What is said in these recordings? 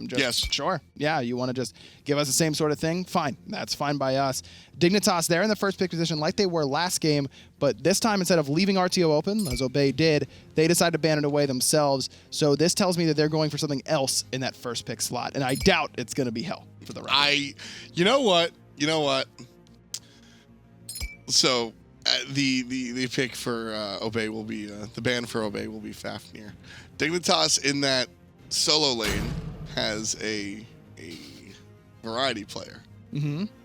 Just, yes. Sure. Yeah, you want to just give us the same sort of thing? Fine. That's fine by us. Dignitas, they're in the first pick position like they were last game, but this time instead of leaving RTO open, as Obey did, they decided to ban it away themselves. So this tells me that they're going for something else in that first pick slot, and I doubt it's going to be Hell for the record. You know what? So the pick for Obey will be the ban for Obey will be Fafnir. Dignitas in that solo lane has a variety player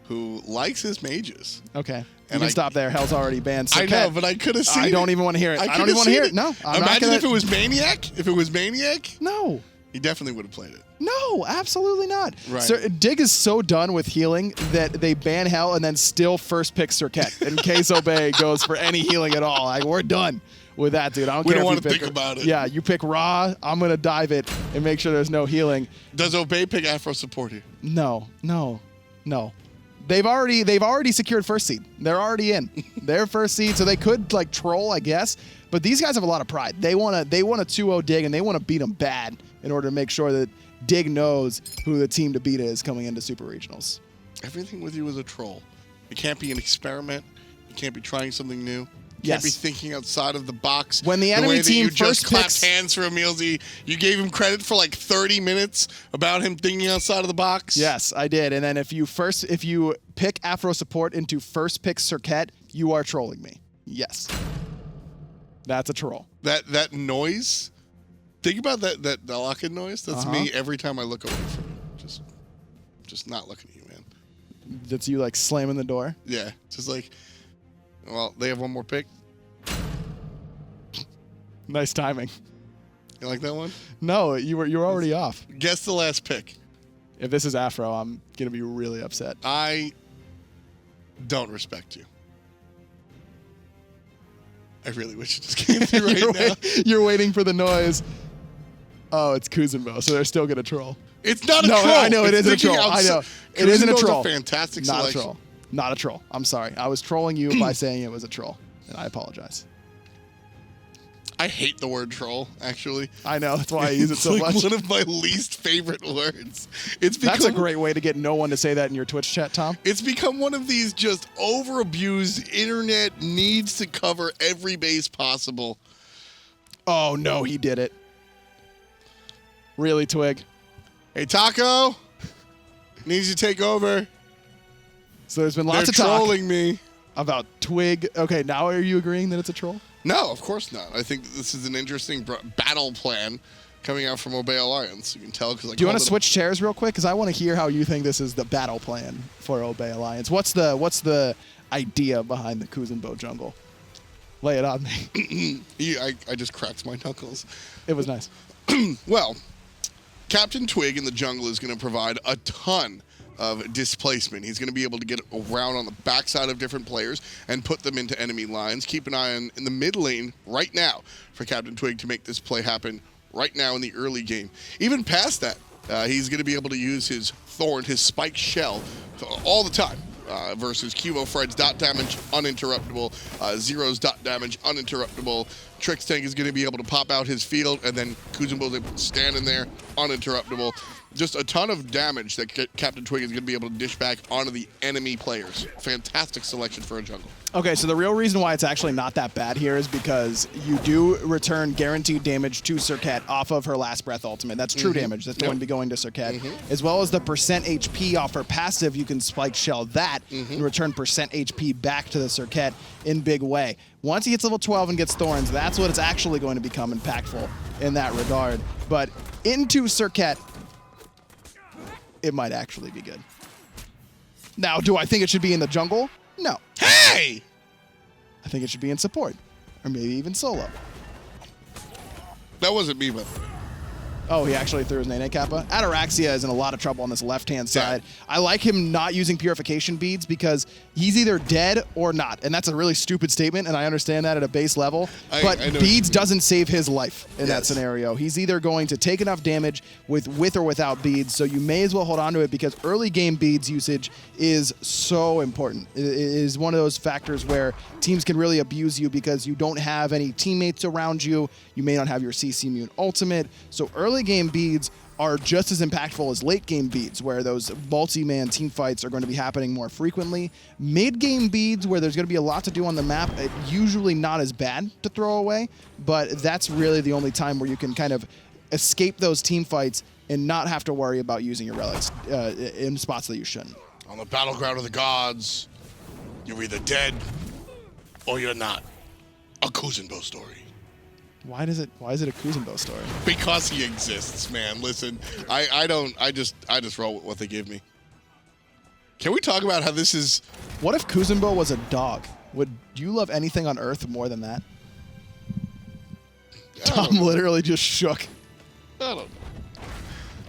who likes his mages. Okay. You can stop there. Hell's already banned. I know, but I could have seen it. I don't even want to hear it. I don't even want to hear it. No. Imagine if it was Maniac. If it was Maniac. No. He definitely would have played it. No, absolutely not. Right. So Dig is so done with healing that they ban Hell and then still first pick Serket in case Obey goes for any healing at all. Like, we're done with that, dude. I don't care. We don't if want to think about it. Yeah, you pick Ra. I'm gonna dive it and make sure there's no healing. Does Obey pick Afro support here? No. They've already secured first seed. They're already in. They're first seed, so they could like troll, I guess. But these guys have a lot of pride. They want to 2-0 Dig, and they want to beat them bad in order to make sure that Dig knows who the team to beat is coming into Super Regionals. Everything with you is a troll. It can't be an experiment. You can't be trying something new. You Yes. can't be thinking outside of the box. When the enemy way that team you first just clapped picks- hands for Emilzy, you gave him credit for like 30 minutes about him thinking outside of the box. Yes, I did. And then if you pick Afro support into first pick Serket, you are trolling me. Yes. That's a troll. That noise. Think about that lock-in noise. That's me every time I look away from you. Just not looking at you, man. That's you like slamming the door. Yeah. Just like, well, they have one more pick. Nice timing. You like that one? No, you're already off. Guess the last pick. If this is Afro, I'm gonna be really upset. I don't respect you. I really wish it just came through right now. You're waiting for the noise. Oh, it's Kuzenbo, so they're still gonna troll. It's not a troll. I know it It's isn't a thinking troll. I know it Kuzenbo's isn't a troll. A fantastic Not selection. a troll. Not a troll. I'm sorry. I was trolling you by saying it was a troll, and I apologize. I hate the word troll, actually. I know. That's why I use it so It's like much. one of my least favorite words. It's become, That's a great way to get no one to say that in your Twitch chat, Tom. It's become one of these just over-abused internet needs to cover every base possible. Oh, no, he did it. Really, Twig? Hey, Taco! Needs to take over. So there's been They're lots of talk trolling me. about Twig. Okay, now are you agreeing that it's a troll? No, of course not. I think this is an interesting battle plan coming out from Obey Alliance. You can tell because Do you want to switch chairs real quick? Because I want to hear how you think this is the battle plan for Obey Alliance. What's the idea behind the Kuzenbo jungle? Lay it on me. I just cracked my knuckles. It was nice. Well, Captain Twig in the jungle is going to provide a ton of displacement. He's going to be able to get around on the backside of different players and put them into enemy lines. Keep an eye on in the mid lane right now for Captain Twig to make this play happen right now in the early game. Even past that, he's going to be able to use his Thorn, his Spike Shell, all the time. Versus Cubo Fred's dot damage uninterruptible, Zero's dot damage uninterruptible. Trix Tank is going to be able to pop out his field, and then Kuzenbo's able to stand in there uninterruptible. Just a ton of damage that Captain Twig is going to be able to dish back onto the enemy players. Fantastic selection for a jungle. Okay, so the real reason why it's actually not that bad here is because you do return guaranteed damage to Serket off of her Last Breath ultimate. That's true damage that's going to be going to Serket. As well as the percent HP off her passive, you can Spike Shell that and return percent HP back to the Serket in big way. Once he hits level 12 and gets Thorns, that's what it's actually going to become impactful in that regard. But into Serket, it might actually be good. Now, do I think it should be in the jungle? No. Hey! I think it should be in support, or maybe even solo. That wasn't me, but... Oh, he actually threw his Nene Kappa. Ataraxia is in a lot of trouble on this left-hand side. I like him not using Purification Beads because he's either dead or not. And that's a really stupid statement, and I understand that at a base level. But Beads doesn't save his life in that scenario. He's either going to take enough damage with or without Beads, so you may as well hold on to it because early game Beads usage is so important. It is one of those factors where teams can really abuse you because you don't have any teammates around you. You may not have your CC Immune ultimate. So early game Beads are just as impactful as late game beads, where those multi-man team fights are going to be happening more frequently. Mid-game beads, where there's going to be a lot to do on the map, usually not as bad to throw away, but that's really the only time where you can kind of escape those team fights and not have to worry about using your relics in spots that you shouldn't. On the battleground of the gods, you're either dead or you're not. A Kuzenbo story. Why is it a Kuzenbo story? Because he exists, man. Listen, I just roll with what they give me. Can we talk about how this is... What if Kuzenbo was a dog? Would you love anything on Earth more than that? Tom literally just shook. I don't know.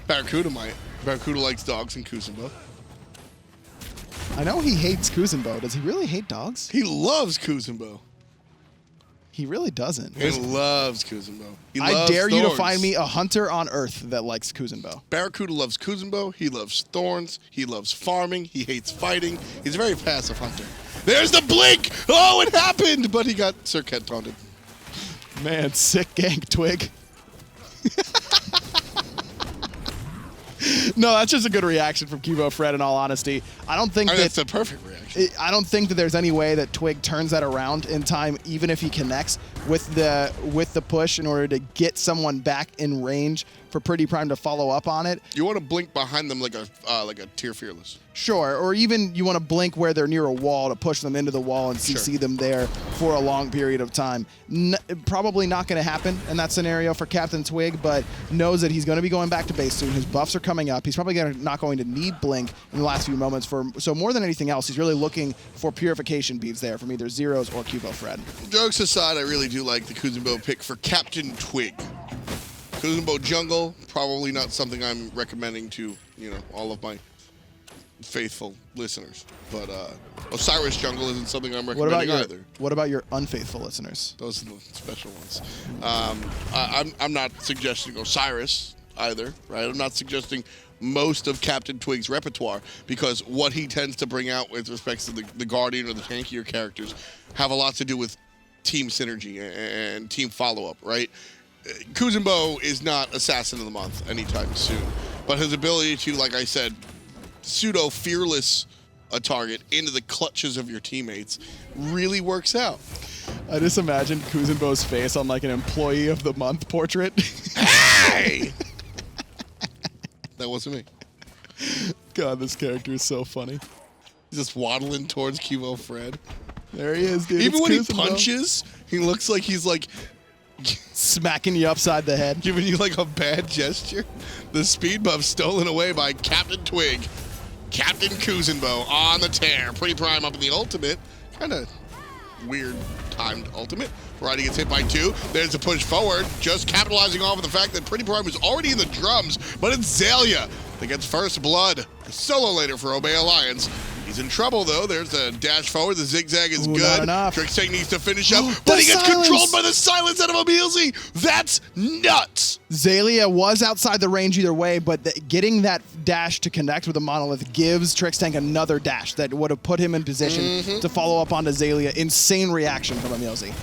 Barracuda might. Barracuda likes dogs and Kuzenbo. I know he hates Kuzenbo. Does he really hate dogs? He loves Kuzenbo. He really doesn't. He loves Kuzenbo. I dare you to find me a hunter on Earth that likes Kuzenbo. Barracuda loves Kuzenbo. He loves thorns. He loves farming. He hates fighting. He's a very passive hunter. There's the blink! Oh, it happened! But he got Circuit taunted. Man, sick gank, Twig. No, that's just a good reaction from Cubo Fred, in all honesty. I don't think that's a perfect reaction. I don't think that there's any way that Twig turns that around in time, even if he connects with the push in order to get someone back in range for Pretty Prime to follow up on it. You want to blink behind them like a Tier Fearless. Sure, or even you want to blink where they're near a wall to push them into the wall and CC them there for a long period of time. Probably not going to happen in that scenario for Captain Twig, but knows that he's going to be going back to base soon. His buffs are coming up. He's probably not going to need blink in the last few moments. So more than anything else, he's really looking for purification beads there from either Zeros or Cubo Fred. Jokes aside, I really do like the Kuzenbo pick for Captain Twig. Kuzenbo jungle, probably not something I'm recommending to, all of my faithful listeners. But Osiris jungle isn't something I'm recommending either. What about your unfaithful listeners? Those are the special ones. I'm not suggesting Osiris either, right? I'm not suggesting most of Captain Twig's repertoire, because what he tends to bring out with respect to the Guardian or the tankier characters have a lot to do with team synergy and team follow-up, right? Kuzenbo is not Assassin of the Month anytime soon, but his ability to, like I said, pseudo-fearless a target into the clutches of your teammates really works out. I just imagined Kuzenbo's face on like an Employee of the Month portrait. Hey! That wasn't me. God, this character is so funny. He's just waddling towards Cubo Fred. There he is, dude. Even when he punches, he looks like he's like smacking you upside the head, giving you like a bad gesture. The speed buff stolen away by Captain Twig. Captain Kuzenbo on the tear. Pretty Prime up in the ultimate. Kind of weird timed ultimate. Variety gets hit by 2. There's a push forward, just capitalizing off of the fact that Pretty Prime was already in the drums, but it's Zalia that gets first blood. Solo later for Obey Alliance. He's in trouble, though. There's a dash forward. The zigzag is good. Not enough. Trickstang needs to finish up, but he gets controlled by the silence out of Emilzy. That's nuts. Zalia was outside the range either way, but getting that dash to connect with the Monolith gives Trickstang another dash that would have put him in position to follow up onto Zalia. Insane reaction from Emilzy.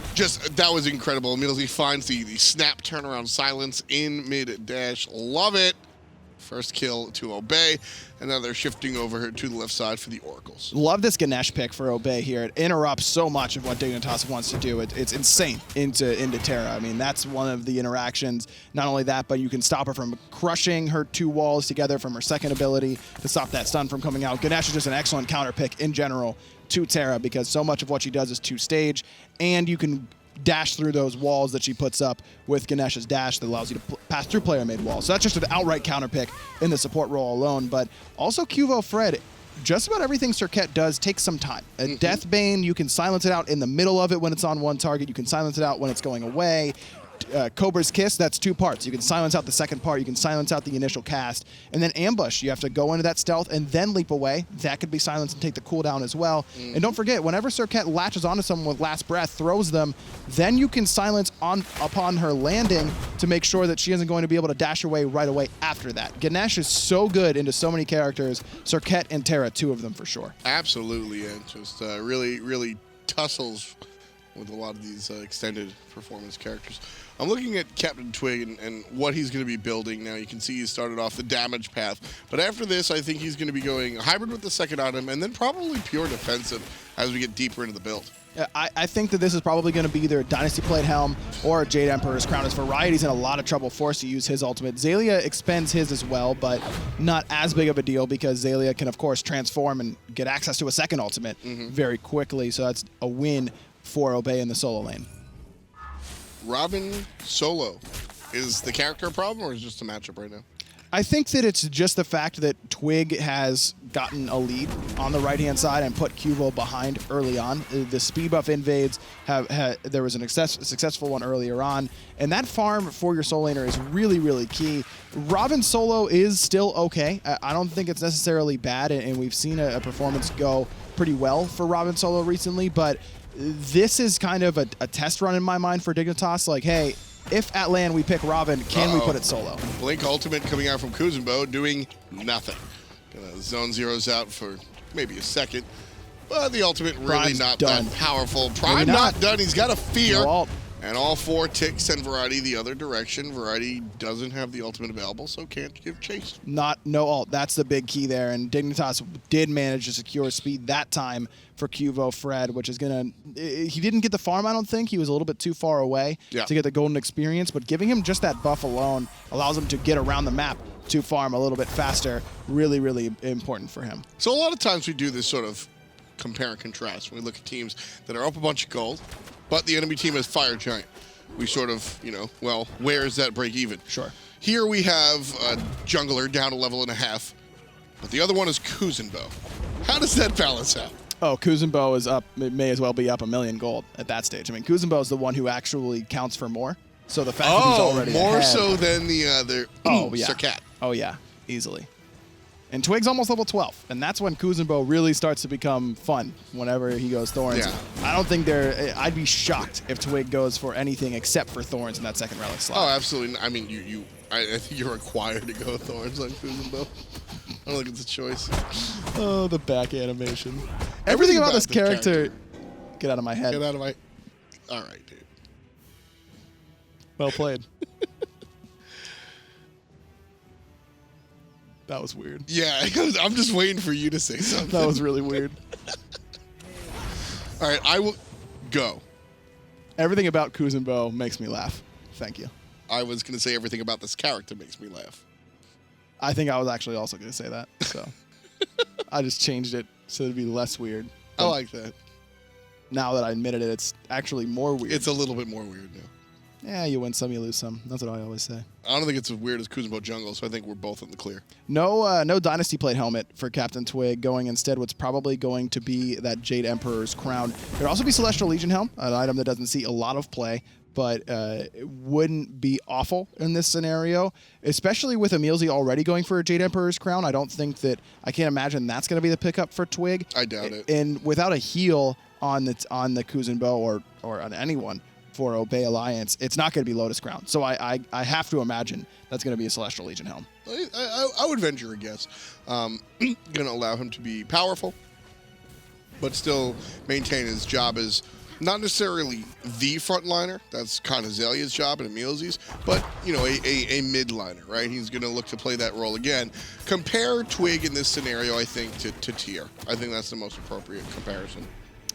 That was incredible. Emilzy finds the snap turnaround silence in mid-dash. Love it. First kill to Obey, and now they're shifting over to the left side for the Oracles. Love this Ganesh pick for Obey here. It interrupts so much of what Dignitas wants to do. It's insane into Terra. I mean, that's one of the interactions. Not only that, but you can stop her from crushing her 2 walls together from her second ability to stop that stun from coming out. Ganesh is just an excellent counter pick in general to Terra, because so much of what she does is 2-stage, and you can dash through those walls that she puts up with Ganesh's dash that allows you to pass through player-made walls. So that's just an outright counter pick in the support role alone. But also Cubo Fred, just about everything Circuit does takes some time. At Deathbane, you can silence it out in the middle of it when it's on one target. You can silence it out when it's going away. Cobra's Kiss, that's 2 parts. You can silence out the second part, you can silence out the initial cast, and then Ambush, you have to go into that stealth and then leap away. That could be silenced and take the cooldown as well. And don't forget, whenever Circuit latches onto someone with Last Breath, throws them, then you can silence upon her landing to make sure that she isn't going to be able to dash away right away after that. Ganesh is so good into so many characters. Circuit and Terra, 2 of them for sure. Absolutely, and just really, really tussles with a lot of these extended performance characters. I'm looking at Captain Twig and what he's going to be building now. You can see he started off the damage path, but after this, I think he's going to be going hybrid with the second item and then probably pure defensive as we get deeper into the build. Yeah, I think that this is probably going to be either a Dynasty Plate Helm or a Jade Emperor's Crown, as Variety's in a lot of trouble forced to use his ultimate. Xaylia expends his as well, but not as big of a deal because Xaylia can, of course, transform and get access to a second ultimate very quickly, so that's a win for Obey in the solo lane. Robin solo, is the character a problem or is it just a matchup right now? I think that it's just the fact that Twig has gotten a lead on the right-hand side and put Cuvo behind early on. The speed buff invades, there was a successful one earlier on, and that farm for your solo laner is really, really key. Robin solo is still okay. I don't think it's necessarily bad, and we've seen a performance go pretty well for Robin solo recently, but this is kind of a test run in my mind for Dignitas. Like, hey, if at LAN we pick Robin, can we put it solo? Blink ultimate coming out from Kuzenbo doing nothing. Gonna zone zeros out for maybe a second, but the ultimate really Prime's not done. that powerful. Prime not done. He's got a fear. No ult. And all 4 ticks send Variety the other direction. Variety doesn't have the ultimate available, so can't give chase. No ult. That's the big key there. And Dignitas did manage to secure speed that time for Cuvo Fred, which is going to... He didn't get the farm, I don't think. He was a little bit too far away to get the golden experience, but giving him just that buff alone allows him to get around the map to farm a little bit faster. Really, really important for him. So a lot of times we do this sort of compare and contrast when we look at teams that are up a bunch of gold, but the enemy team has Fire Giant. We sort of, you know, well, where is that break even? Sure. Here we have a jungler down a level and a half, but the other one is Kuzenbo. How does that balance out? Oh, Kuzenbo is up. It may as well be up 1 million gold at that stage. I mean, Kuzenbo is the one who actually counts for more. So the fact that he's already more ahead, so than the other Sercat. Oh, yeah, easily. And Twig's almost level 12, and that's when Kuzenbo really starts to become fun whenever he goes Thorns. Yeah. I don't think I'd be shocked if Twig goes for anything except for Thorns in that second relic slot. Oh, absolutely. I mean, I think you're required to go Thorns on Kuzenbo. I don't think it's a choice. Oh, the back animation. Everything about this character. Get out of my head. Get out of my... All right, dude. Well played. That was weird. Yeah, I'm just waiting for you to say something. That was really weird. All right, I will go. Everything about Kuzenbo makes me laugh. Thank you. I was going to say everything about this character makes me laugh. I think I was actually also going to say that, so I just changed it so it'd be less weird. I like that. Now that I admitted it, it's actually more weird. It's a little bit more weird now. Yeah, you win some, you lose some. That's what I always say. I don't think it's as weird as Kuzenbo Jungle, so I think we're both in the clear. No Dynasty Plate helmet for Captain Twig, going instead what's probably going to be that Jade Emperor's Crown. There'd also be Celestial Legion Helm, an item that doesn't see a lot of play, but it wouldn't be awful in this scenario, especially with Emilzy already going for a Jade Emperor's Crown. I can't imagine that's going to be the pickup for Twig. I doubt it. And without a heal on the Kuzenbo or on anyone for Obey Alliance, it's not going to be Lotus Crown. So I have to imagine that's going to be a Celestial Legion Helm. I would venture a guess. Going to allow him to be powerful, but still maintain his job as not necessarily the frontliner. That's kind of Xaylia's job and Emilzy's, but you know, a midliner, right? He's going to look to play that role again. Compare Twig in this scenario, I think, to Tier. I think that's the most appropriate comparison.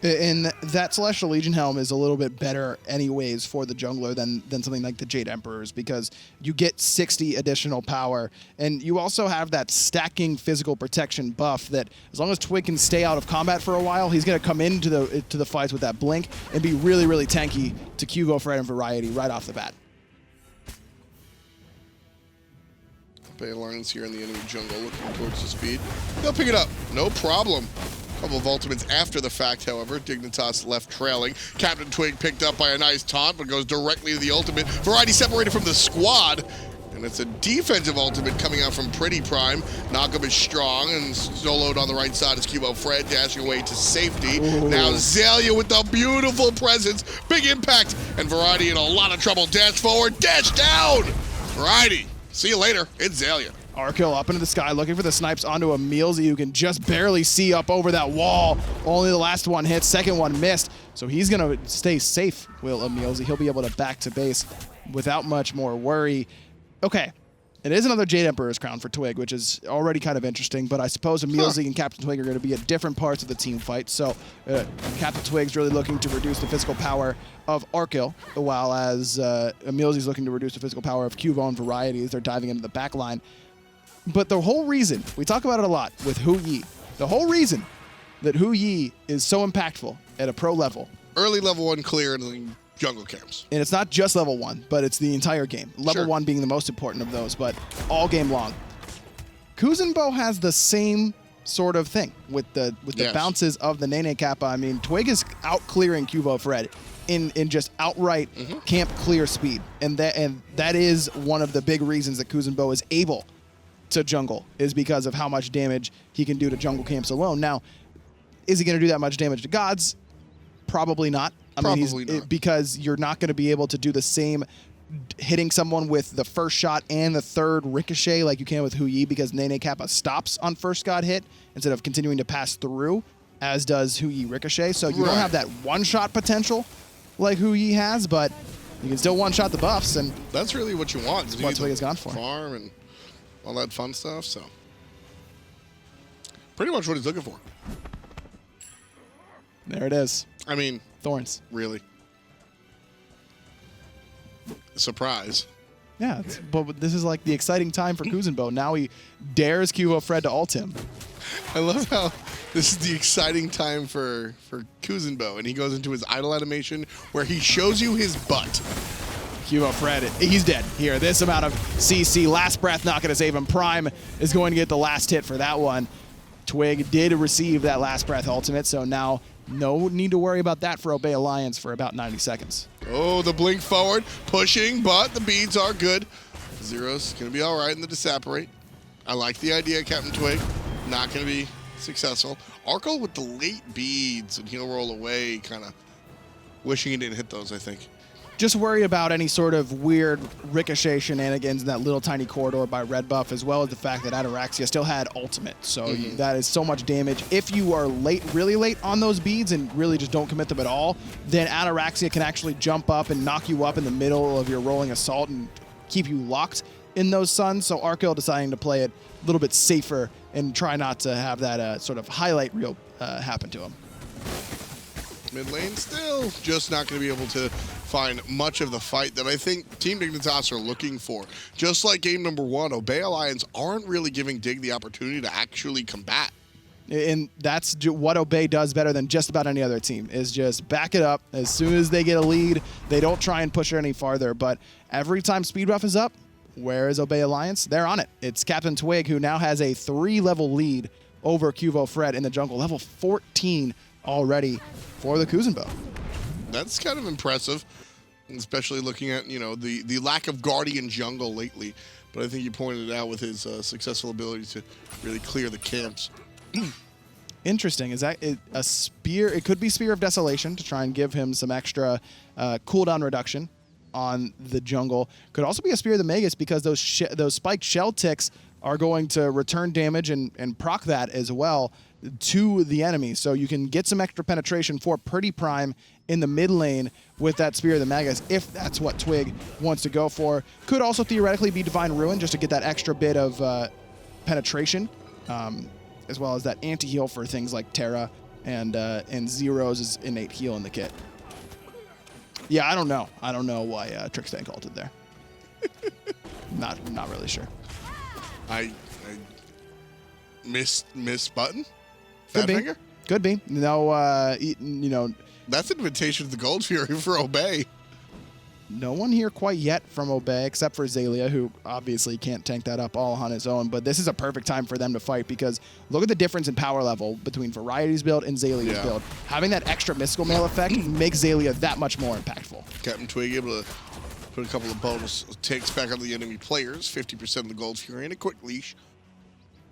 And that Celestial Legion Helm is a little bit better anyways for the jungler than something like the Jade Emperors, because you get 60 additional power, and you also have that stacking physical protection buff that as long as Twig can stay out of combat for a while, he's going to come into the fights with that blink and be really, really tanky to Cuvo, Fred, and Variety right off the bat. Bay Alliance here in the enemy jungle looking towards the speed. They'll pick it up, no problem. Couple of ultimates after the fact, however. Dignitas left trailing. Captain Twig picked up by a nice taunt, but goes directly to the ultimate. Variety separated from the squad, and it's a defensive ultimate coming out from Pretty Prime. Knockup is strong, and soloed on the right side is Cubo Fred, dashing away to safety. Ooh. Now Xaylia with the beautiful presence. Big impact, and Variety in a lot of trouble. Dash forward, dash down! Variety, see you later. It's Xaylia. Arkill up into the sky, looking for the snipes onto Emilzy, who can just barely see up over that wall. Only the last one hit, second one missed. So he's going to stay safe, Will Emilzy. He'll be able to back to base without much more worry. Okay. It is another Jade Emperor's crown for Twig, which is already kind of interesting, but I suppose Emilzy and Captain Twig are going to be at different parts of the team fight. So Captain Twig's really looking to reduce the physical power of Arkil, while as Emilzy's looking to reduce the physical power of Cuvo and Variety as they're diving into the back line. But the whole reason, we talk about it a lot with Hu Yi, the whole reason that Hu Yi is so impactful at a pro level. Early level 1 clear in the jungle camps. And it's not just level 1, but it's the entire game. Level 1 being the most important of those, but all game long. Kuzenbo has the same sort of thing with the bounces of the Nene Kappa. I mean, Twig is out clearing Cuvo Fred in just outright camp clear speed. And that is one of the big reasons that Kuzenbo is able to jungle, is because of how much damage he can do to jungle camps alone. Now, is he going to do that much damage to gods? Probably not. Probably not. Because you're not going to be able to do the same hitting someone with the first shot and the third ricochet like you can with Hu Yi, because Nene Kappa stops on first god hit instead of continuing to pass through, as does Hu Yi ricochet. So you don't have that one-shot potential like Hu Yi has, but you can still one-shot the buffs, and that's really what you want. That's what Twig has gone for. Farm and all that fun stuff, so pretty much what he's looking for. There it is. I mean, Thorns. Really? Surprise. Yeah, but this is like the exciting time for Kuzenbo. Now he dares Cuvo Fred to ult him. I love how this is the exciting time for Kuzenbo, and he goes into his idle animation where he shows you his butt. Cuvo Fred, he's dead here. This amount of CC, last breath not going to save him. Prime is going to get the last hit for that one. Twig did receive that last breath ultimate, so now no need to worry about that for Obey Alliance for about 90 seconds. Oh, the blink forward, pushing, but the beads are good. Zero's going to be all right in the disapparate. I like the idea, Captain Twig. Not going to be successful. Arkil with the late beads, and he'll roll away, kind of wishing he didn't hit those, I think. Just worry about any sort of weird ricochet shenanigans in that little tiny corridor by Red Buff, as well as the fact that Ataraxia still had ultimate. So that is so much damage. If you are late, really late on those beads and really just don't commit them at all, then Ataraxia can actually jump up and knock you up in the middle of your rolling assault and keep you locked in those suns. So Arkil deciding to play it a little bit safer and try not to have that sort of highlight reel happen to him. Mid lane still just not going to be able to find much of the fight that I think Team Dignitas are looking for. Just like game number 1, Obey Alliance aren't really giving Dig the opportunity to actually combat. And that's what Obey does better than just about any other team, is just back it up. As soon as they get a lead, they don't try and push it any farther. But every time speed buff is up, where is Obey Alliance? They're on it. It's Captain Twig, who now has a 3-level lead over Cuvo Fred in the jungle. Level 14 already for the Kuzenbo. That's kind of impressive, especially looking at, you know, the lack of Guardian jungle lately. But I think you pointed it out with his successful ability to really clear the camps. Interesting. Is that a spear? It could be Spear of Desolation to try and give him some extra cooldown reduction on the jungle. Could also be a Spear of the Magus, because those spiked shell ticks are going to return damage and proc that as well to the enemy. So you can get some extra penetration for Pretty Prime in the mid lane with that Spear of the Magus, if that's what Twig wants to go for. Could also theoretically be Divine Ruin, just to get that extra bit of penetration, as well as that anti-heal for things like Terra and Zero's innate heal in the kit. Yeah, I don't know. I don't know why Trickstank ulted there. Not really sure. I missed button? Could Fat be. finger? Could be. No, you know. That's an invitation to the Gold Fury for Obey. No one here quite yet from Obey, except for Xaylia, who obviously can't tank that up all on his own. But this is a perfect time for them to fight, because look at the difference in power level between Variety's build and Xaylia's build. Having that extra mystical mail effect makes Xaylia that much more impactful. Captain Twig able to put a couple of bonus takes back on the enemy players, 50% of the Gold Fury, and a quick leash.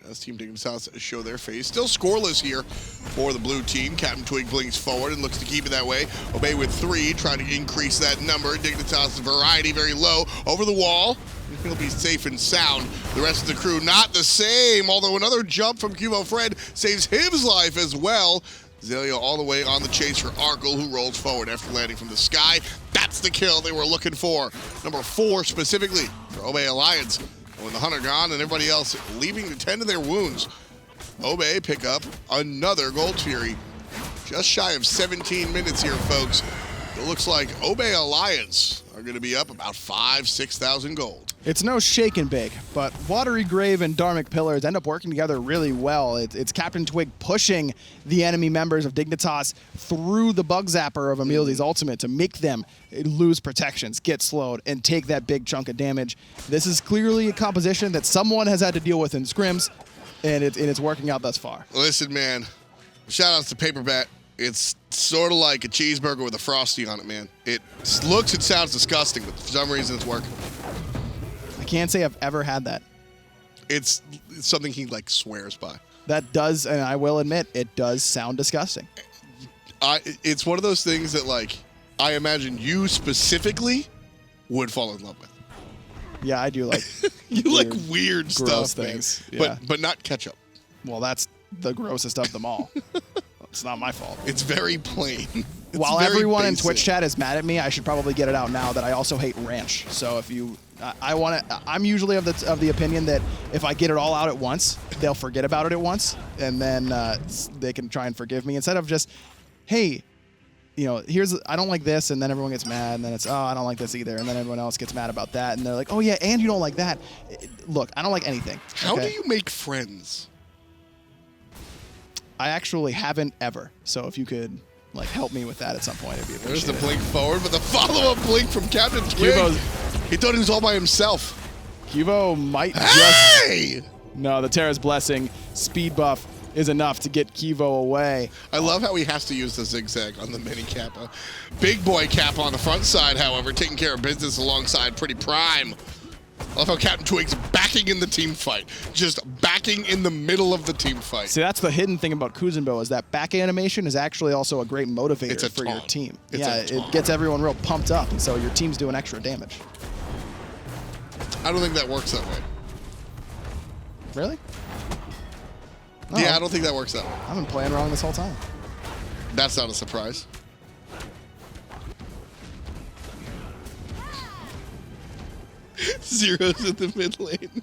As Team Dignitas show their face. Still scoreless here for the blue team. Captain Twig blinks forward and looks to keep it that way. Obey with 3, trying to increase that number. Dignitas' Variety very low. Over the wall. He'll be safe and sound. The rest of the crew not the same, although another jump from Cuvo Fred saves his life as well. Zilio all the way on the chase for Arkle, who rolls forward after landing from the sky. That's the kill they were looking for. Number 4 specifically for Obey Alliance. When the Hunter gone and everybody else leaving to tend to their wounds. Obey pick up another Gold Fury. Just shy of 17 minutes here, folks. It looks like Obey Alliance are going to be up about 5,000–6,000 gold. It's no shake and bake, but Watery Grave and Dharmic Pillars end up working together really well. It's Captain Twig pushing the enemy members of Dignitas through the bug zapper of Emilzi's ultimate to make them lose protections, get slowed, and take that big chunk of damage. This is clearly a composition that someone has had to deal with in scrims, and it's working out thus far. Listen, man, shout outs to Paperbat. It's sort of like a cheeseburger with a Frosty on it, man. It looks and sounds disgusting, but for some reason it's working. I can't say I've ever had that. It's something he, like, swears by. That does, and I will admit, it does sound disgusting. It's one of those things that, like, I imagine you specifically would fall in love with. Yeah, I do like you like weird stuff, things. Yeah. But not ketchup. Well, that's the grossest of them all. It's not my fault. It's very plain. It's While very everyone basic. in Twitch chat is mad at me, I should probably get it out now that I also hate ranch. So if you, I'm usually of the opinion that if I get it all out at once, they'll forget about it at once, and then they can try and forgive me instead of just, hey, you know, I don't like this, and then everyone gets mad, and then it's, oh, I don't like this either, and then everyone else gets mad about that, and they're like, oh yeah, and you don't like that. Look, I don't like anything. How do you make friends? I actually haven't ever. So if you could like help me with that at some point, it'd be appreciated. There's the blink forward, but the follow-up blink from Captain Twig. He thought he was all by himself. Cubo might Hey! No, the Terra's Blessing speed buff is enough to get Kivo away. I love how he has to use the zigzag on the mini Kappa. Big boy Kappa on the front side, however, taking care of business alongside Pretty Prime. I love how Captain Twig's backing in the team fight. Just backing in the middle of the team fight. See, that's the hidden thing about Kuzenbo is that back animation is actually also a great motivator for your team. It gets everyone real pumped up, and so your team's doing extra damage. I don't think that works that way. Really? Yeah, I don't think that works that way. I've been playing wrong this whole time. That's not a surprise. Zero's in the mid lane,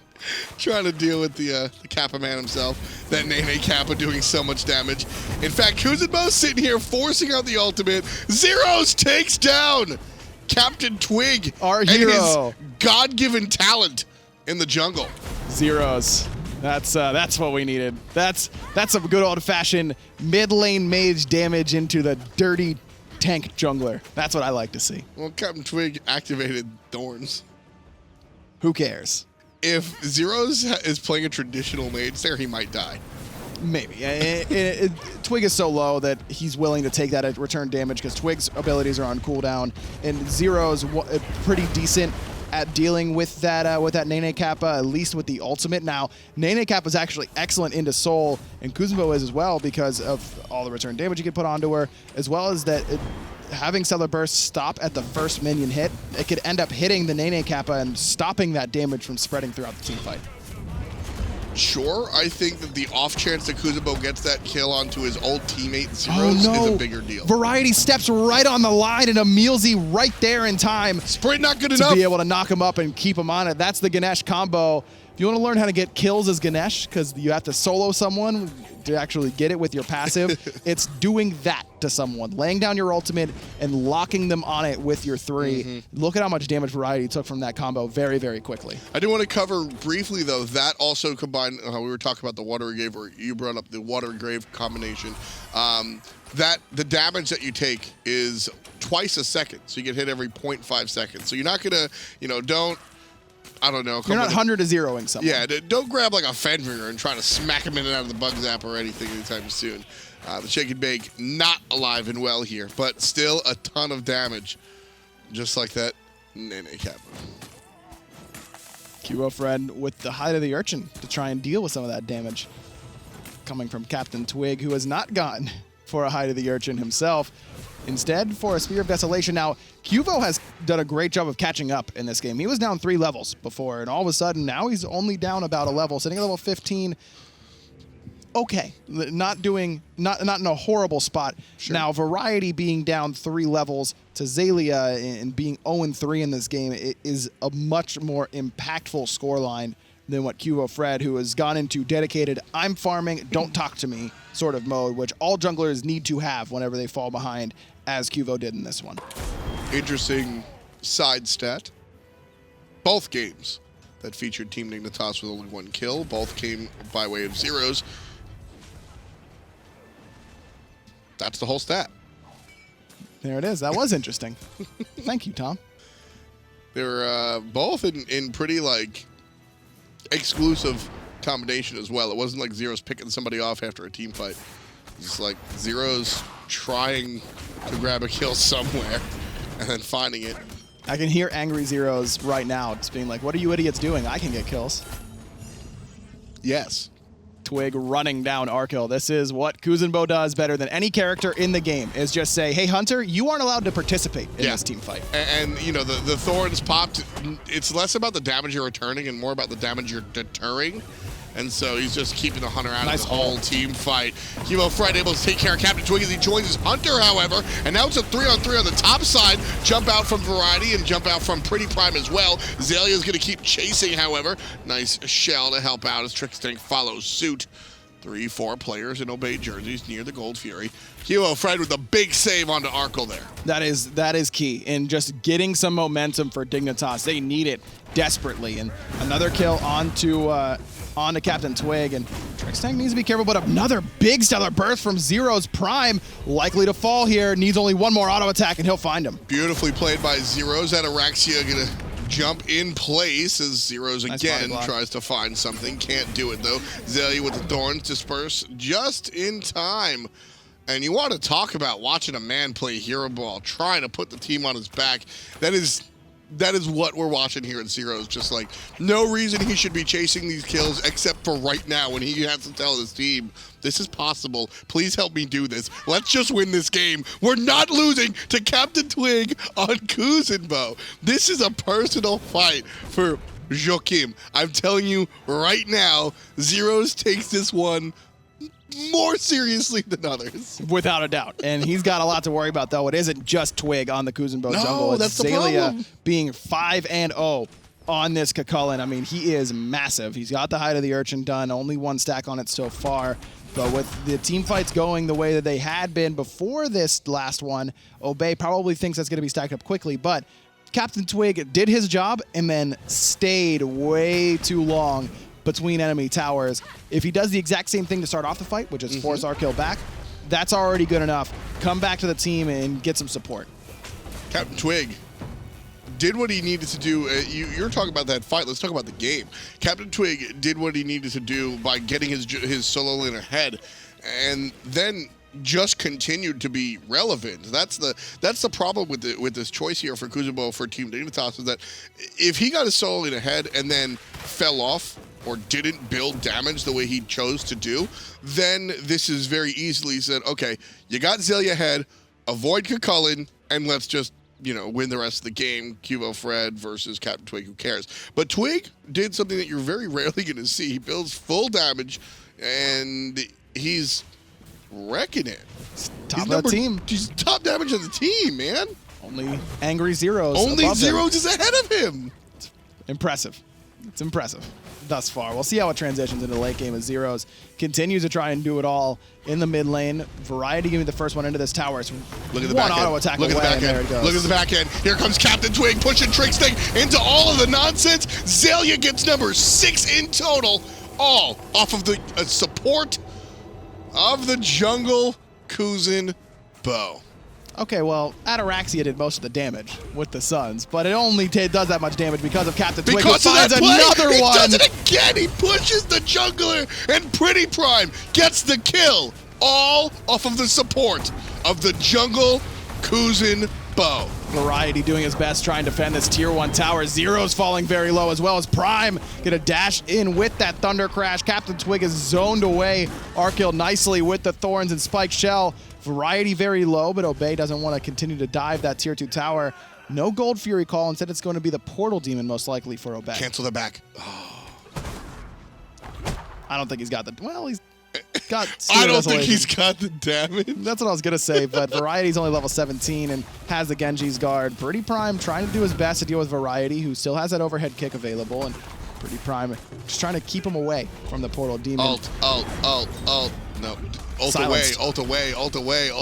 trying to deal with the Kappa man himself. That Nene Kappa doing so much damage. In fact, Kuzenbo's sitting here forcing out the ultimate. Zero's takes down Captain Twig, our hero, and his God-given talent in the jungle. Zeros. That's what we needed. That's some good old-fashioned mid-lane mage damage into the dirty tank jungler. That's what I like to see. Well, Captain Twig activated Thorns. Who cares? If Zeros is playing a traditional mage there, he might die. Maybe. Twig is so low that he's willing to take that return damage because Twig's abilities are on cooldown, and Zero's pretty decent at dealing with that Nene Kappa, at least with the ultimate. Now, Nene Kappa is actually excellent into Soul, and Kuzenbo is as well because of all the return damage you can put onto her, as well as that having Stellar Burst stop at the first minion hit, it could end up hitting the Nene Kappa and stopping that damage from spreading throughout the team fight. Sure, I think that the off chance that Kuzenbo gets that kill onto his old teammate Zeros is a bigger deal. Variety steps right on the line, and Emilzi right there in time. Sprint not good to enough. Be able to knock him up and keep him on it. That's the Ganesh combo. If you want to learn how to get kills as Ganesh, because you have to solo someone to actually get it with your passive, it's doing that to someone. Laying down your ultimate and locking them on it with your 3. Look at how much damage Variety took from that combo very, very quickly. I do want to cover briefly, though, that also combined, we were talking about the Watery Grave, or you brought up the Watery Grave combination, that the damage that you take is twice a second. So you get hit every 0.5 seconds. So you're not going to, I don't know. You're not 100 to 0ing someone. Yeah, don't grab like a Fenrir and try to smack him in and out of the bug zap or anything anytime soon. The Shake and Bake not alive and well here, but still a ton of damage. Just like that Nene Kappa. Cubo Fred with the Hide of the Urchin to try and deal with some of that damage. Coming from Captain Twig, who has not gone for a Hide of the Urchin himself. Instead, for a Spear of Desolation. Now, Cubo has done a great job of catching up in this game. He was down 3 levels before, and all of a sudden, now he's only down about a level, sitting at level 15. okay. Not in a horrible spot. Sure. Now, Variety being down 3 levels to Xaylia and being 0-3 in this game, it is a much more impactful scoreline than what Cuvo Fred, who has gone into dedicated, I'm farming, don't talk to me sort of mode, which all junglers need to have whenever they fall behind, as Cuvo did in this one. Interesting side stat. Both games that featured Team Dignitas with only 1 kill, both came by way of zeros. That's the whole stat. There it is. That was interesting. Thank you, Tom. They were both in pretty, like, exclusive combination as well. It wasn't like Zeros picking somebody off after a team fight. It's like Zeros trying to grab a kill somewhere and then finding it. I can hear Angry Zeros right now just being like, what are you idiots doing? I can get kills. Yes. Twig running down Arkil. This is what Kuzenbo does better than any character in the game, is just say, hey, Hunter, you aren't allowed to participate in this team fight. And you know, the thorns popped. It's less about the damage you're returning and more about the damage you're deterring. And so he's just keeping the Hunter out of the whole team fight. Cuvo Fred able to take care of Captain Twig as he joins his Hunter, however. And now it's a 3-on-3 on the top side. Jump out from Variety and jump out from Pretty Prime as well. Xaylia's going to keep chasing, however. Nice shell to help out as Trickstank follows suit. 3-4 players in Obey jerseys near the Gold Fury. Cuvo Fred with a big save onto Arkle there. That is key in just getting some momentum for Dignitas. They need it desperately. And another kill onto Captain Twig, and Trickstank needs to be careful, but another big stellar burst from Zero's Prime, likely to fall here. Needs only 1 more auto attack, and he'll find him. Beautifully played by Zeros. Ataraxia gonna jump in place as Zeros again tries to find something. Can't do it though. Xaylia with the thorns disperse just in time. And you want to talk about watching a man play hero ball, trying to put the team on his back. That is what we're watching here at Zeros. Just like, no reason he should be chasing these kills except for right now when he has to tell his team, this is possible. Please help me do this. Let's just win this game. We're not losing to Captain Twig on Kuzenbo. This is a personal fight for Joachim. I'm telling you right now, Zeros takes this one more seriously than others. Without a doubt. And he's got a lot to worry about, though. It isn't just Twig on the Kuzenbo jungle. It's that's the Xaylia problem. being 5-0 on this Kakulin. I mean, he is massive. He's got the Hide of the Urchin done. Only 1 stack on it so far. But with the team fights going the way that they had been before this last one, Obey probably thinks that's going to be stacked up quickly. But Captain Twig did his job and then stayed way too long between enemy towers. If he does the exact same thing to start off the fight, which is force our kill back, that's already good enough. Come back to the team and get some support. Captain Twig did what he needed to do. You're talking about that fight. Let's talk about the game. Captain Twig did what he needed to do by getting his solo lane ahead, and then just continued to be relevant. That's the problem with this choice here for Kuzenbo for Team Dignitas, is that if he got his solo lane ahead and then fell off or didn't build damage the way he chose to do, then this is very easily said, okay, you got Xaylia ahead, avoid Kakulin, and let's just, you know, win the rest of the game. Cuvo Fred versus Captain Twig, who cares? But Twig did something that you're very rarely going to see. He builds full damage, and he's wrecking it. Top of the team. He's top damage of the team, man. Only Angry Zeros. Only above Zeros him. is ahead of him. It's impressive. It's impressive thus far. We'll see how it transitions into the late game as Zeros continues to try and do it all in the mid lane. Variety giving the first one into this tower. It's Look at the one back auto end. attack Look away, at the back and there end. it goes. Look at the back end. Here comes Captain Twig pushing Trickstank into all of the nonsense. Xaylia gets number 6 in total, all off of the support of the jungle Kuzenbo. Okay, well, Ataraxia did most of the damage with the Suns, but it only does that much damage because of Captain Twig, who Because of that finds play, another he one. does it again. He pushes the jungler, and Pretty Prime gets the kill, all off of the support of the jungle Kuzenbo. Variety doing his best trying to defend this tier 1 tower. Zero's falling very low, as well as Prime gonna dash in with that Thunder Crash. Captain Twig is zoned away. Arkil nicely with the Thorns and Spike Shell. Variety very low, but Obey doesn't want to continue to dive that tier 2 tower. No Gold Fury call. Instead, it's going to be the Portal Demon most likely for Obey. Cancel the back. I don't think he's got the... Well, he's got I don't think Isolation. he's got the damage. That's what I was going to say, but Variety's only level 17 and has the Genji's guard. Pretty Prime trying to do his best to deal with Variety, who still has that overhead kick available, and Pretty Prime just trying to keep him away from the Portal Demon. Ult. No. Ult away.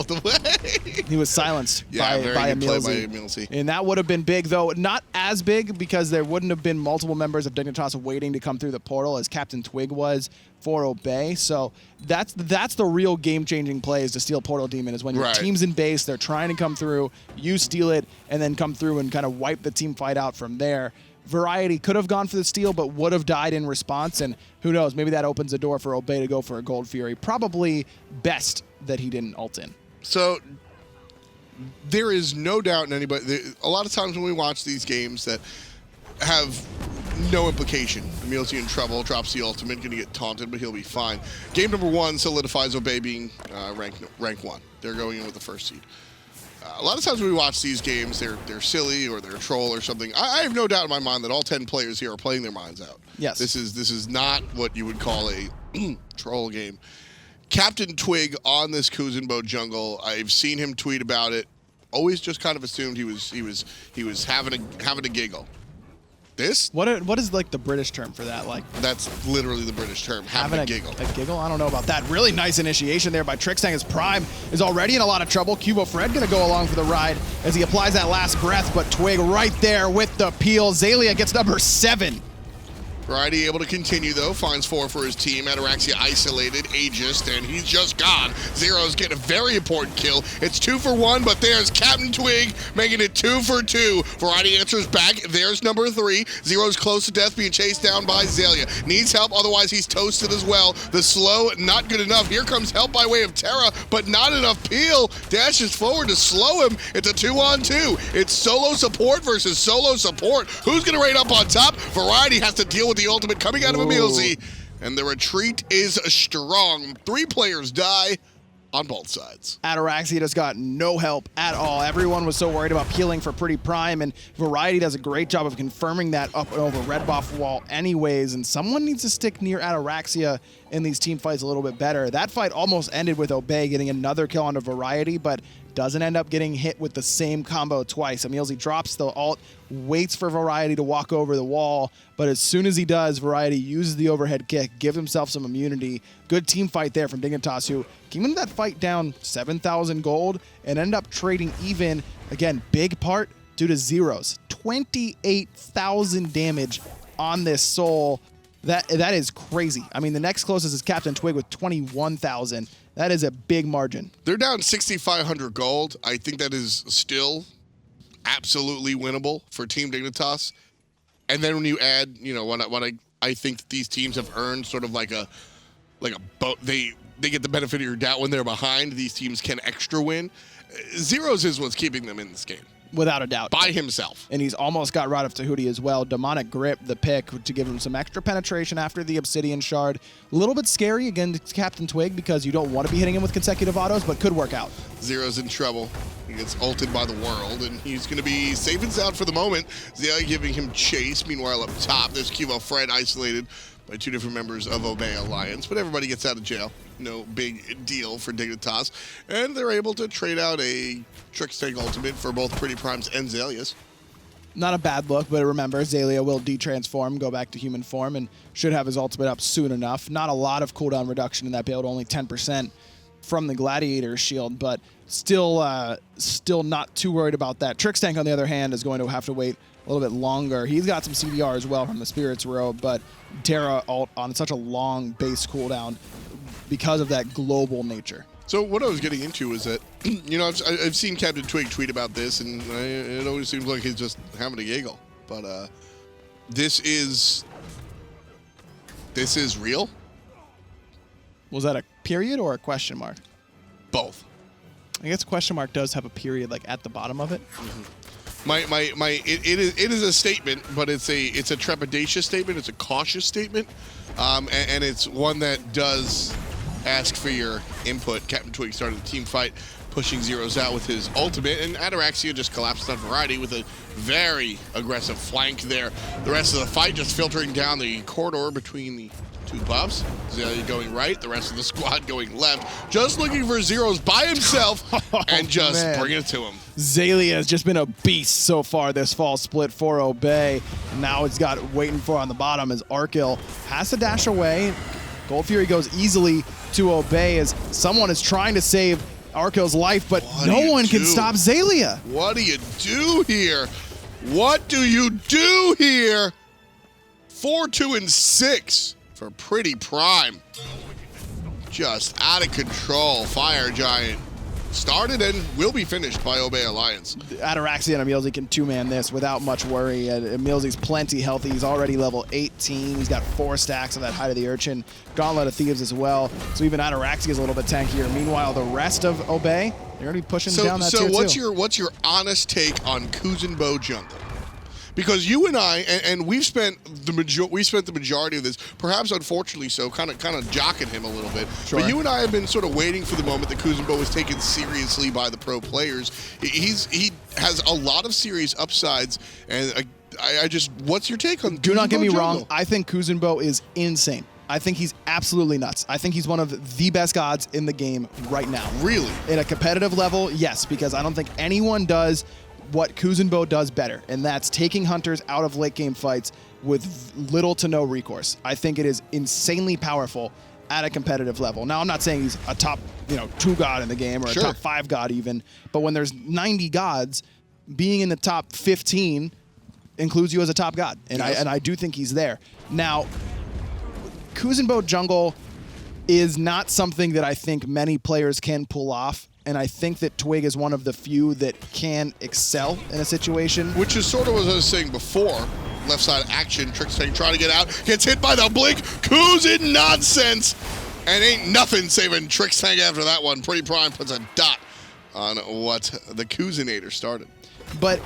He was silenced by Emilzy. And that would have been big, though not as big because there wouldn't have been multiple members of Dignitas waiting to come through the portal as Captain Twig was for Obey. So that's the real game-changing play is to steal Portal Demon is when your team's in base, they're trying to come through, you steal it, and then come through and kind of wipe the team fight out from there. Variety could have gone for the steal, but would have died in response, and who knows, maybe that opens the door for Obey to go for a Gold Fury. Probably best that he didn't ult in. So there is no doubt in anybody. A lot of times when we watch these games that have no implication, Emilzy in trouble, drops the ultimate, going to get taunted, but he'll be fine. Game number 1 solidifies Obey being rank 1. They're going in with the first seed. A lot of times when we watch these games, they're silly or they're a troll or something. I have no doubt in my mind that all 10 players here are playing their minds out. Yes. This is not what you would call a troll game. Captain Twig on this Kuzenbo jungle, I've seen him tweet about it. Always just kind of assumed he was having a giggle. This? What is like the British term for that? Like that's literally the British term. Having a giggle. A giggle? I don't know about that. Really nice initiation there by Trixang as Prime is already in a lot of trouble. Cubo Fred gonna go along for the ride as he applies that last breath, but Twig right there with the peel. Zalia gets number 7. Variety able to continue, though. Finds 4 for his team. Ataraxia isolated, ageist, and he's just gone. Zero's getting a very important kill. It's 2 for 1, but there's Captain Twig making it 2 for 2. Variety answers back. There's number 3. Zero's close to death, being chased down by Zalia. Needs help, otherwise he's toasted as well. The slow, not good enough. Here comes help by way of Terra, but not enough peel. Dashes forward to slow him. It's a 2-on-2. It's solo support versus solo support. Who's going to raid up on top? Variety has to deal with the ultimate coming out of Emilzy, and the retreat is strong. 3 players die on both sides. Ataraxia just got no help at all. Everyone was so worried about peeling for Pretty Prime, and Variety does a great job of confirming that up and over red buff wall anyways, and someone needs to stick near Ataraxia in these team fights a little bit better. That fight almost ended with Obey getting another kill onto Variety, but doesn't end up getting hit with the same combo twice. Emilzy drops the ult, waits for Variety to walk over the wall, but as soon as he does, Variety uses the overhead kick, gives himself some immunity. Good team fight there from Dignitas, who came into that fight down 7,000 gold and ended up trading even. Again, big part due to Zeros. 28,000 damage on this soul. That is crazy. I mean, the next closest is Captain Twig with 21,000. That is a big margin. They're down 6,500 gold. I think that is still absolutely winnable for Team Dignitas. And then when you add, you know, what I think that these teams have earned sort of like a boat. They get the benefit of your doubt when they're behind. These teams can extra win. Zeros is what's keeping them in this game. Without a doubt. By himself. And he's almost got Rod of Tahuti as well. Demonic Grip, the pick, to give him some extra penetration after the Obsidian Shard. A little bit scary against Captain Twig because you don't want to be hitting him with consecutive autos, but could work out. Zero's in trouble. He gets ulted by the world, and he's going to be safe and sound for the moment. Zia giving him chase. Meanwhile, up top, there's Cubo Fred isolated by 2 different members of Obey Alliance, but everybody gets out of jail. No big deal for Dignitas. And they're able to trade out a Trixtank ultimate for both Pretty Primes and Zalias. Not a bad look, but remember, Zalia will de-transform, go back to human form, and should have his ultimate up soon enough. Not a lot of cooldown reduction in that build, only 10% from the Gladiator shield, but still not too worried about that. Trixtank, on the other hand, is going to have to wait a little bit longer. He's got some CDR as well from the Spirit's Robe, but Terra ult on such a long base cooldown because of that global nature. So what I was getting into is that, you know, I've seen Captain Twig tweet about this, and it always seems like he's just having a giggle. But this is real. Was that a period or a question mark? Both. I guess question mark does have a period like at the bottom of it. Mm-hmm. It is a statement, but it's a trepidatious statement. It's a cautious statement, and it's one that does ask for your input. Captain Twig started the team fight, pushing Zeros out with his ultimate, and Ataraxia just collapsed on Variety with a very aggressive flank there. The rest of the fight just filtering down the corridor between the 2 pops. Zelia going right, the rest of the squad going left. Just looking for zeros by himself and just bring it to him. Zelia has just been a beast so far this fall split for Obey. Now it's got waiting for on the bottom as Arkil has to dash away. Gold Fury goes easily to Obey as someone is trying to save Arkil's life, but no one can stop Zelia. What do you do here? What do you do here? 4, 2, and 6 for Pretty Prime. Just out of control. Fire Giant started and will be finished by Obey Alliance. Ataraxia and Emilzy can two-man this without much worry. Emilzy's plenty healthy. He's already level 18. He's got 4 stacks of that Height of the Urchin. Gauntlet of Thieves as well. So even Ataraxia is a little bit tankier. Meanwhile, the rest of Obey, they're going to be pushing down that tier So what's your honest take on Kuzenbo jungle? Because you and I, and we've spent the majority of this, perhaps unfortunately so, kind of jocking him a little bit. Sure. But you and I have been sort of waiting for the moment that Kuzenbo was taken seriously by the pro players. He has a lot of serious upsides, and I just, what's your take on? Do not get me jungle? wrong. I think Kuzenbo is insane. I think he's absolutely nuts. I think he's one of the best gods in the game right now. Really? In a competitive level, yes, because I don't think anyone does what Kuzenbo does better, and that's taking hunters out of late game fights with little to no recourse. I think it is insanely powerful at a competitive level. Now, I'm not saying he's a top 2 god in the game or a top 5 god even, but when there's 90 gods, being in the top 15 includes you as a top god, and yes. I do think he's there. Now, Kuzenbo jungle is not something that I think many players can pull off. And I think that Twig is one of the few that can excel in a situation. Which is sort of what I was saying before. Left side action, Trick's Tank trying to get out, gets hit by the blink, Kuzin nonsense, and ain't nothing saving Trick's Tank after that one. Pretty Prime puts a dot on what the Kuzinator started. But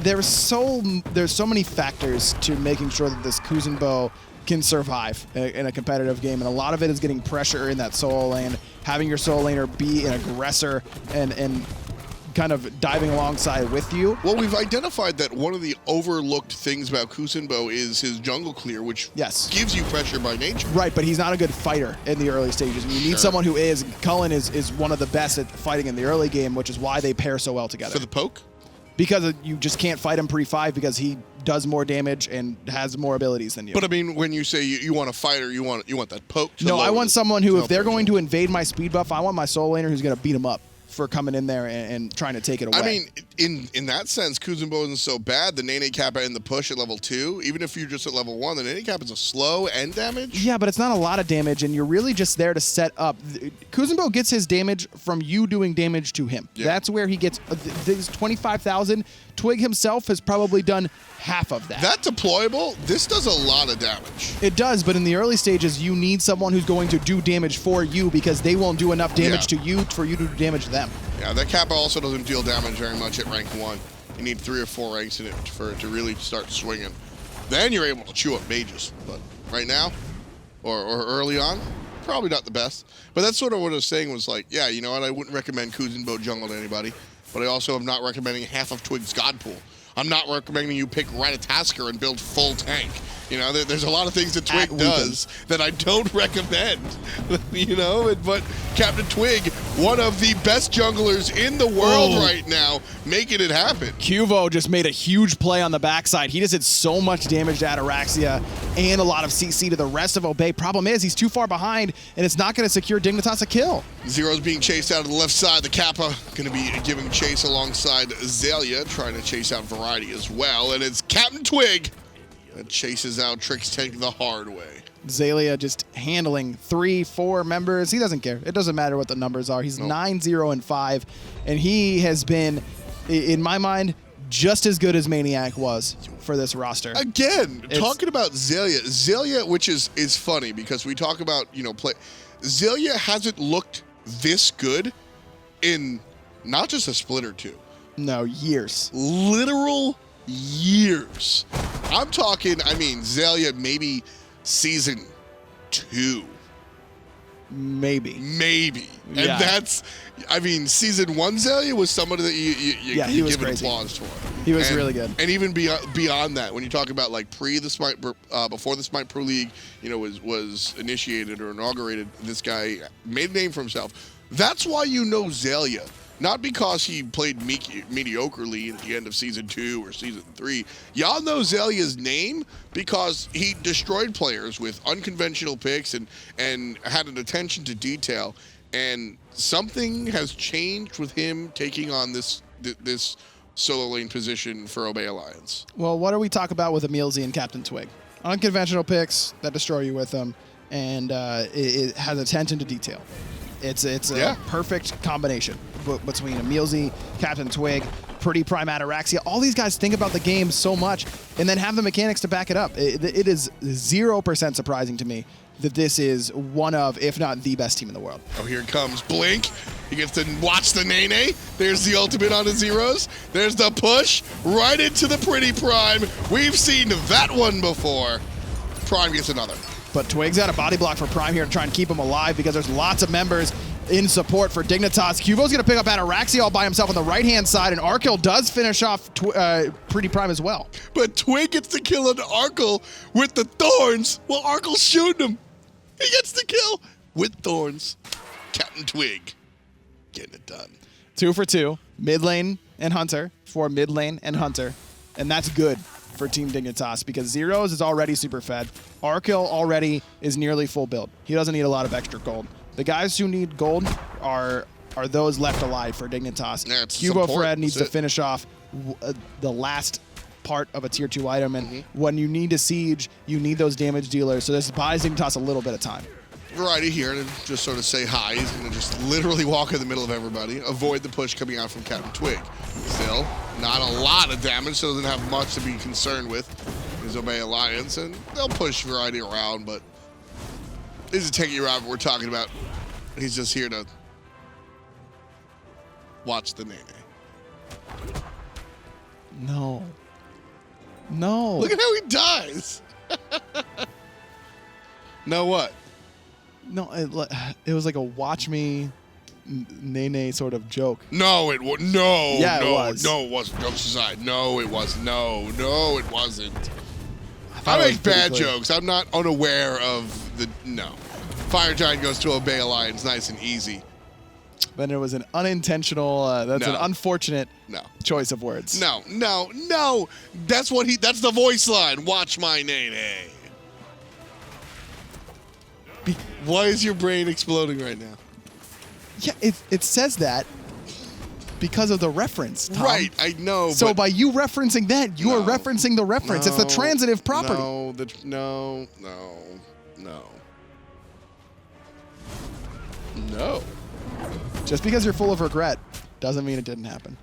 there's so many factors to making sure that this Kuzenbo can survive in a competitive game, and a lot of it is getting pressure in that solo lane, having your solo laner be an aggressor and kind of diving alongside with you. Well, we've identified that one of the overlooked things about Kuzenbo is his jungle clear, which gives you pressure by nature. Right, but he's not a good fighter in the early stages. You need someone who is. Cullen is one of the best at fighting in the early game, which is why they pair so well together. For the poke? Because you just can't fight him pre-5 because he does more damage and has more abilities than you. But I mean, when you say you want a fighter, you want that poke. No, I want someone who, if they're going to invade my speed buff, I want my solo laner who's going to beat him up for coming in there and trying to take it away. I mean, in that sense, Kuzenbo isn't so bad. The Nene Kappa in the push at level 2, even if you're just at level 1, the Nene Kappa is a slow end damage. Yeah, but it's not a lot of damage, and you're really just there to set up. Kuzenbo gets his damage from you doing damage to him. Yeah. That's where he gets his 25,000. Twig himself has probably done half of that. That deployable, this does a lot of damage. It does, but in the early stages, you need someone who's going to do damage for you because they won't do enough damage to you for you to do damage to them. Yeah, that Kappa also doesn't deal damage very much at rank 1. You need 3 or 4 ranks in it for it to really start swinging. Then you're able to chew up mages. But right now, or early on, probably not the best. But that's sort of what I was saying was like, yeah, you know what, I wouldn't recommend Kuzenbo jungle to anybody. But I also am not recommending half of Twig's God Pool. I'm not recommending you pick Ratatasker and build full tank. You know, there's a lot of things that Twig does that I don't recommend. You know, but Captain Twig, one of the best junglers in the world right now, making it happen. Cuvo just made a huge play on the backside. He just did so much damage to Ataraxia and a lot of CC to the rest of Obey. Problem is, he's too far behind, and it's not going to secure Dignitas a kill. Zero's being chased out of the left side. The Kappa going to be giving chase alongside Zelia, trying to chase out Variety as well. And it's Captain Twig that chases out Trick's Tank the hard way. Zelia just handling 3-4 members. He doesn't care. It doesn't matter what the numbers are. He's 9-0-5, and he has been, in my mind, just as good as Maniac was for this roster. Again, talking about Zelia, which is funny because we talk about, Zelia hasn't looked this good in not just a split or two. No, years. Literal years. I'm talking, Zelia maybe season 2. Maybe. Maybe. And Yeah. that's, I mean, season 1 Zelia was somebody that he you was give an crazy. applause for. He was really good. And even beyond that, when you talk about like the SMITE, before the SMITE Pro League, you know, was initiated or inaugurated, this guy made a name for himself. That's why you know Zelia. Not because he played mediocrely at the end of season 2 or season 3. Y'all know Zelia's name because he destroyed players with unconventional picks and had an attention to detail. And something has changed with him taking on this solo lane position for Obey Alliance. Well, what do we talk about with Emilzy and Captain Twig? Unconventional picks that destroy you with them, and it has attention to detail. It's a perfect combination between Emilzy, Captain Twig, Pretty Prime Ataraxia. All these guys think about the game so much and then have the mechanics to back it up. It is 0% surprising to me that this is one of, if not the best team in the world. Oh, here it comes. Blink. He gets to watch the Nene. There's the ultimate on the zeros. There's the push right into the Pretty Prime. We've seen that one before. Prime gets another. But Twig's got a body block for Prime here to try and keep him alive because there's lots of members in support for Dignitas. Cubo's going to pick up Ataraxia all by himself on the right-hand side, and Arkell does finish off Pretty Prime as well. But Twig gets the kill on Arkell with the thorns while Arkell's shooting him. He gets the kill with thorns. Captain Twig getting it done. 2 for 2, mid lane and Hunter for mid lane and Hunter, and that's good for Team Dignitas because Zeros is already super fed. Arkell already is nearly full build. He doesn't need a lot of extra gold. The guys who need gold are those left alive for Dignitas. Yeah, it's Cubo support. Fred needs That's to finish off the last part of a tier 2 item, and when you need to siege, you need those damage dealers, so this buys Dignitas a little bit of time. Variety here to just sort of say hi. He's going to just literally walk in the middle of everybody, avoid the push coming out from Captain Twig. Still, not a lot of damage, so doesn't have much to be concerned with. His Obey Alliance, and they'll push Variety around, but this is a tanky Robert we're talking about. He's just here to watch the Nene. No. No. Look at how he dies. No what? No, it was like a watch me Nene sort of joke. No, it was no. Yeah, no, it was. No, it wasn't. Jokes aside, no, it was no, it wasn't. thought I it was make pretty bad clear. jokes. I'm not unaware of the no. Fire Giant goes to Obey Alliance, nice and easy. But it was an unintentional. That's an No. unfortunate No. choice of words. No. That's what he. That's the voice line. Watch my Nene. Why is your brain exploding right now? Yeah, it says that because of the reference, Tom. Right, I know. So but by you referencing that, you are No. referencing the reference. It's the transitive property. No. Just because you're full of regret doesn't mean it didn't happen.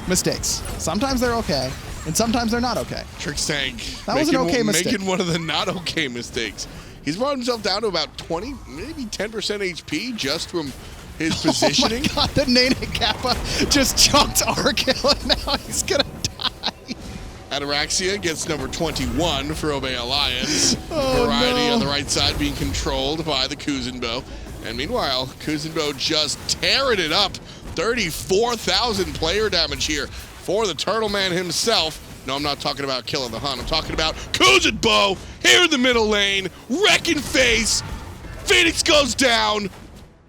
Mistakes. Sometimes they're okay, and sometimes they're not okay. Trick's Tank. That was an okay mistake. Making one of the not okay mistakes. He's brought himself down to about 20, maybe 10% HP just from his positioning. Oh my god, the Nene Kappa just chunked Arkell, and now he's gonna die. Ataraxia gets number 21 for Obey Alliance. Oh, Variety no. on the right side being controlled by the Kuzenbo. And meanwhile, Kuzenbo just tearing it up. 34,000 player damage here for the Turtle Man himself. No, I'm not talking about killing the Hun. I'm talking about Kuzenbo here in the middle lane. Wrecking face. Phoenix goes down.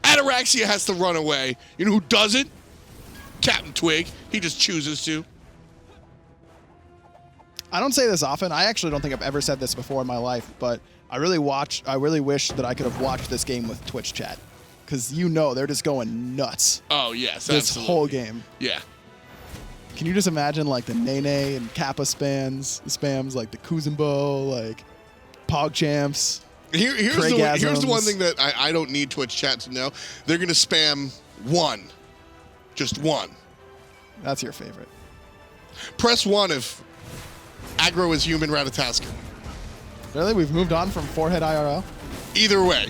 Ataraxia has to run away. You know who doesn't? Captain Twig. He just chooses to. I don't say this often. I actually don't think I've ever said this before in my life, but I really wish that I could have watched this game with Twitch chat, because they're just going nuts. Oh, yes, This absolutely. whole game. Yeah. Can you just imagine like the Nene and Kappa spams like the Kuzenbo, like PogChamps? Here's the one thing that I don't need Twitch chat to know. They're going to spam one. Just one. That's your favorite. Press 1 if aggro is human Ratatasker. Really? We've moved on from Forehead IRL? Either way.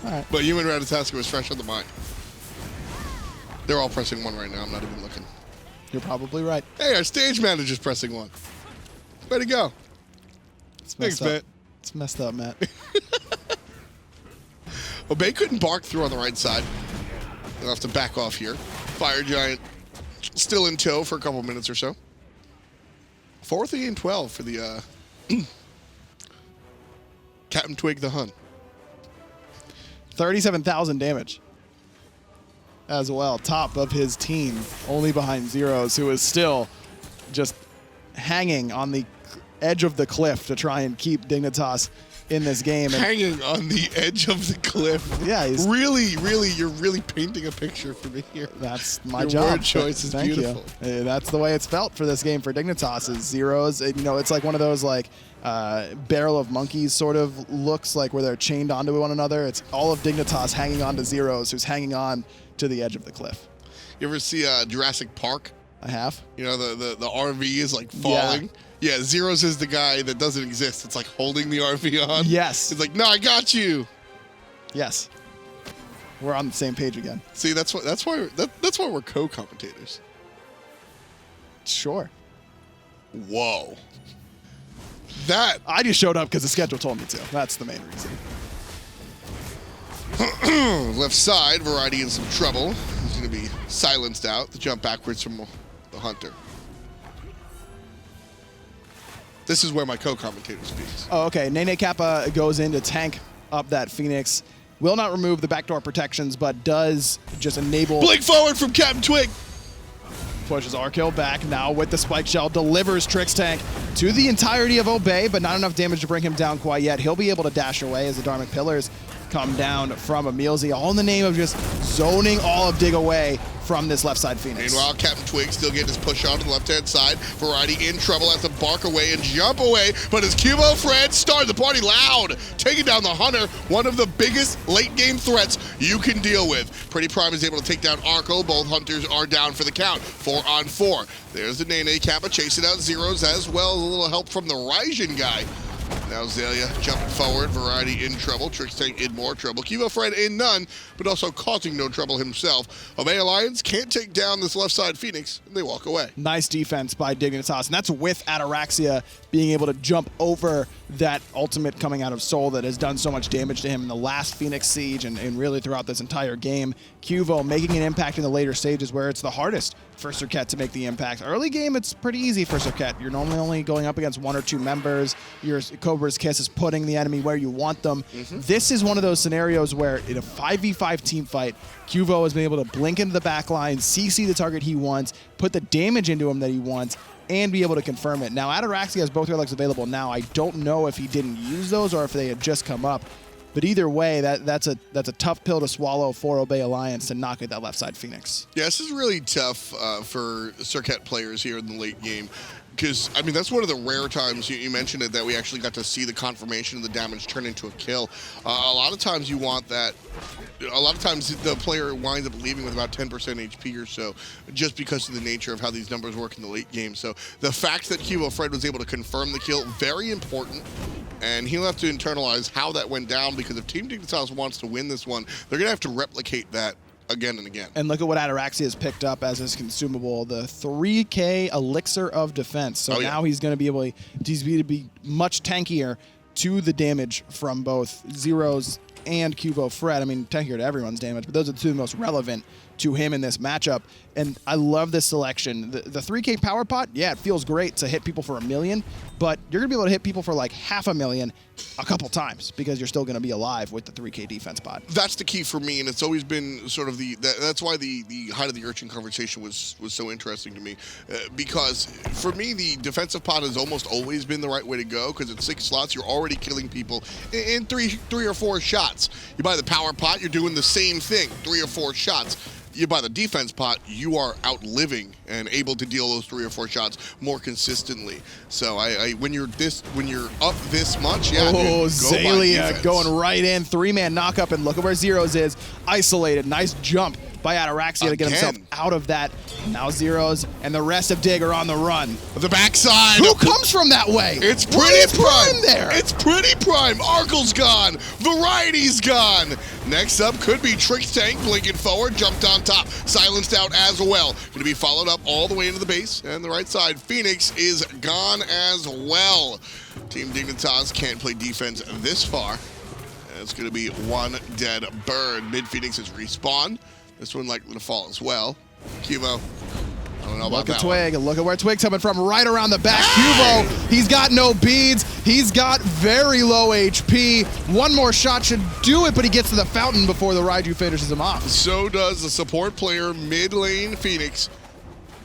All right. But human Ratatasker was fresh on the mind. They're all pressing 1 right now. I'm not even looking. You're probably right. Hey, our stage manager's pressing 1. Way to go. It's Thanks, messed up. Matt. It's messed up, Matt. Obey couldn't bark through on the right side. They'll have to back off here. Fire Giant still in tow for a couple minutes or so. 4th and 12 for the Captain Twig the Hun. 37,000 damage as well. Top of his team, only behind Zeros, who is still just hanging on the edge of the cliff to try and keep Dignitas in this game. And hanging on the edge of the cliff. Yeah, he's really, you're really painting a picture for me here. That's my Your job. word choice is Thank beautiful. You. That's the way it's felt for this game for Dignitas is Zeros. You know, it's like one of those like barrel of monkeys sort of looks like where they're chained onto one another. It's all of Dignitas hanging on to Zeros, who's hanging on to the edge of the cliff. You ever see Jurassic Park? I have. You know, the RV is like falling. Yeah, Zeros is the guy that doesn't exist. It's like holding the RV on. Yes. It's like, no, I got you. Yes. We're on the same page again. See, that's why we're co-commentators. Sure. Whoa. That I just showed up because the schedule told me to. That's the main reason. left side, Variety in some trouble. He's going to be silenced out. The jump backwards from the Hunter. This is where my co-commentator speaks. Oh, okay. Nene Kappa goes in to tank up that Phoenix. Will not remove the backdoor protections, but does just enable... Blink forward from Captain Twig. Pushes R-Kill back now with the Spike Shell. Delivers Trix Tank to the entirety of Obey, but not enough damage to bring him down quite yet. He'll be able to dash away as the Dharmic Pillars come down from Emilzy, all in the name of just zoning all of Dig away from this left side Phoenix. Meanwhile, Captain Twig still getting his push on to the left-hand side. Variety in trouble, has to bark away and jump away, but his Cubo Fred started the party loud, taking down the Hunter, one of the biggest late-game threats you can deal with. Pretty Prime is able to take down Arco. Both Hunters are down for the count, 4 on 4. There's the Nene Kappa chasing out Zeros as well as a little help from the Raijin guy. Now Zelia jumping forward, Variety in trouble, Trix Tank in more trouble, Cubo Fred in none, but also causing no trouble himself. Obey Alliance can't take down this left side Phoenix, and they walk away. Nice defense by Dignitas, and that's with Ataraxia being able to jump over that ultimate coming out of Soul that has done so much damage to him in the last Phoenix Siege and really throughout this entire game. Cuvo making an impact in the later stages where it's the hardest for Serket to make the impact. Early game, it's pretty easy for Serket. You're normally only going up against 1 or 2 members. Your Cobra's Kiss is putting the enemy where you want them. This is one of those scenarios where in a 5v5 team fight, Cuvo has been able to blink into the back line, CC the target he wants, put the damage into him that he wants, and be able to confirm it. Now, Ataraxia has both relics available now. I don't know if he didn't use those or if they had just come up. But either way, that's a tough pill to swallow for Obey Alliance to knock at that left side Phoenix. Yeah, this is really tough for Serket players here in the late game. Because, I mean, that's one of the rare times, you mentioned it, that we actually got to see the confirmation of the damage turn into a kill. A lot of times you want that. A lot of times the player winds up leaving with about 10% HP or so, just because of the nature of how these numbers work in the late game. So the fact that Cubo Fred was able to confirm the kill, very important. And he'll have to internalize how that went down, because if Team Dignitas wants to win this one, they're going to have to replicate that again and again. And look at what Ataraxia has picked up as his consumable, the 3K Elixir of Defense. So now he's going to be able to be much tankier to the damage from both Zeros and Cubo Fred. I mean, tankier to everyone's damage, but those are the 2 most relevant to him in this matchup. And I love this selection. The 3K power pot, yeah, it feels great to hit people for 1 million, but you're going to be able to hit people for like 500,000 a couple times because you're still going to be alive with the 3K defense pot. That's the key for me, and it's always been sort of that's why the Height of the Urchin conversation was so interesting to me, because for me the defensive pot has almost always been the right way to go, because at 6 slots you're already killing people in three or 4 shots. You buy the power pot, you're doing the same thing, 3 or 4 shots. You buy the defense pot, you are outliving and able to deal those 3 or 4 shots more consistently. So when you're up this much, yeah. Oh, dude, Zelia going right in, 3-man knockup, and look at where Zeros is, isolated. Nice jump by Ataraxia to get himself out of that. Now Zeros and the rest of Dig are on the run. The backside. Who comes from that way? It's Pretty Prime there. It's Pretty Prime. Arkle's gone. Variety's gone. Next up could be Trix Tank blinking forward, jumped on top, silenced out as well. Going to be followed up all the way into the base and the right side. Phoenix is gone as well. Team Dignitas can't play defense this far. It's going to be one dead bird. Mid Phoenix is respawn. This one likely to fall as well. Cubo. I don't know about Look at that Twig. one. Look at where Twig's coming from. Right around the back. Cubo. He's got no beads. He's got very low HP. One more shot should do it, but he gets to the fountain before the Raiju finishes him off. So does the support player mid lane Phoenix.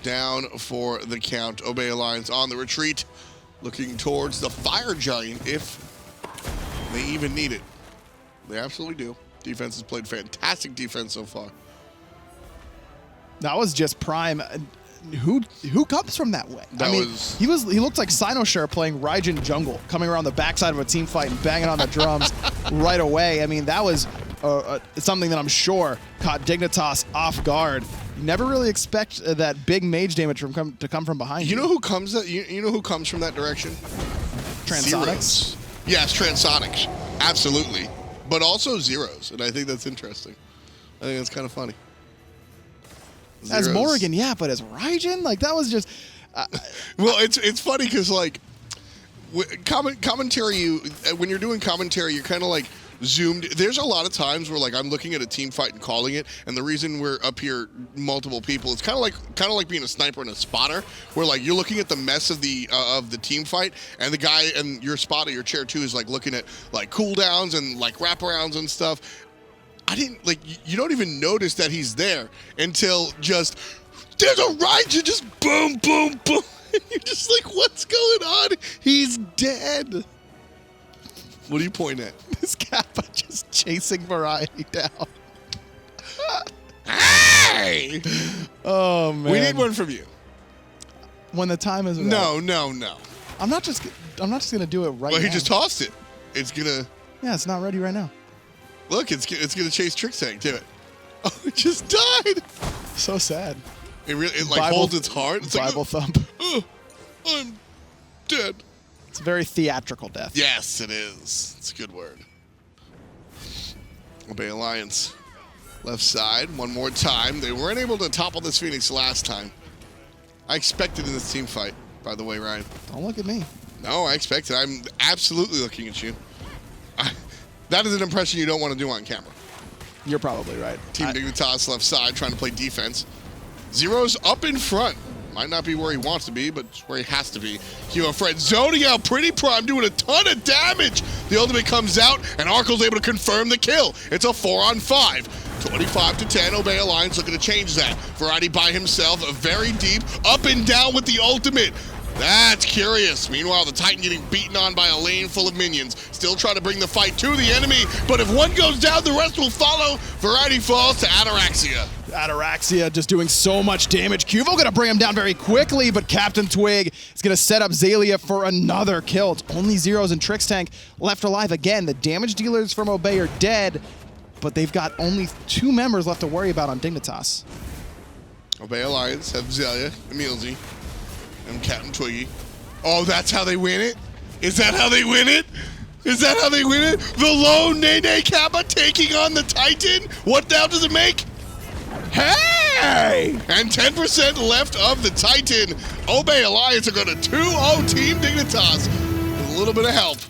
Down for the count. Obey Alliance on the retreat. Looking towards the Fire Giant if they even need it. They absolutely do. Defense has played fantastic defense so far. That was just prime. Who comes from that way? He looked like Sinosure playing Raijin jungle, coming around the backside of a team fight and banging on the drums right away. I mean, that was something that I'm sure caught Dignitas off guard. You never really expect that big mage damage to come from behind you. You know who comes you know who comes from that direction? Transonics? Zeros. Yes, Transonics. Absolutely. But also Zeros, and I think that's interesting. I think that's kind of funny. As Morrigan, yeah, but as Raijin, like that was just. Well, it's funny because like commentary, when you're doing commentary, you're kind of like zoomed. There's a lot of times where like I'm looking at a team fight and calling it, and the reason we're up here multiple people, it's kind of like being a sniper and a spotter, where like you're looking at the mess of the team fight, and the guy and your spotter, your chair 2 is like looking at like cooldowns and like wraparounds and stuff. I didn't like. You don't even notice that he's there until just there's a Raiju, just boom, boom, boom. And you're just like, what's going on? He's dead. What do you point at? This Kappa just chasing Variety down. Hey! Oh man, we need one from you. When the time is No. I'm not just gonna do it right now. Well, he just tossed it. It's gonna. Yeah, it's not ready right now. Look, it's gonna chase Trick Tank to it. Oh, it just died. So sad. It like holds its heart. It's Bible like, thump. oh, I'm dead. It's a very theatrical death. Yes, it is. It's a good word. Obey Alliance. Left side, one more time. They weren't able to topple this Phoenix last time. I expected in this team fight, by the way, Ryan. Don't look at me. No, I expected. I'm absolutely looking at you. That is an impression you don't want to do on camera. You're probably right. Team Dignitas left side trying to play defense. Zero's up in front. Might not be where he wants to be, but where he has to be. Hero Fred zoning out Pretty Prime, doing a ton of damage. The ultimate comes out, and Arkle's able to confirm the kill. It's a 4-on-5. 25-10, Obey Alliance looking to change that. Variety by himself, very deep, up and down with the ultimate. That's curious. Meanwhile, the Titan getting beaten on by a lane full of minions. Still trying to bring the fight to the enemy, but if one goes down, the rest will follow. Variety falls to Ataraxia. Ataraxia just doing so much damage. Cuvo gonna bring him down very quickly, but Captain Twig is gonna set up Zalia for another kill. It's only Zeros and Trix Tank left alive. Again, the damage dealers from Obey are dead, but they've got only 2 members left to worry about on Dignitas. Obey Alliance have Zelia, Emilzy, and Captain Twiggy. Oh, that's how they win it? Is that how they win it? Is that how they win it? The lone Nene Kappa taking on the Titan? What down does it make? Hey! And 10% left of the Titan. Obey Alliance are going to 2-0 Team Dignitas with a little bit of help.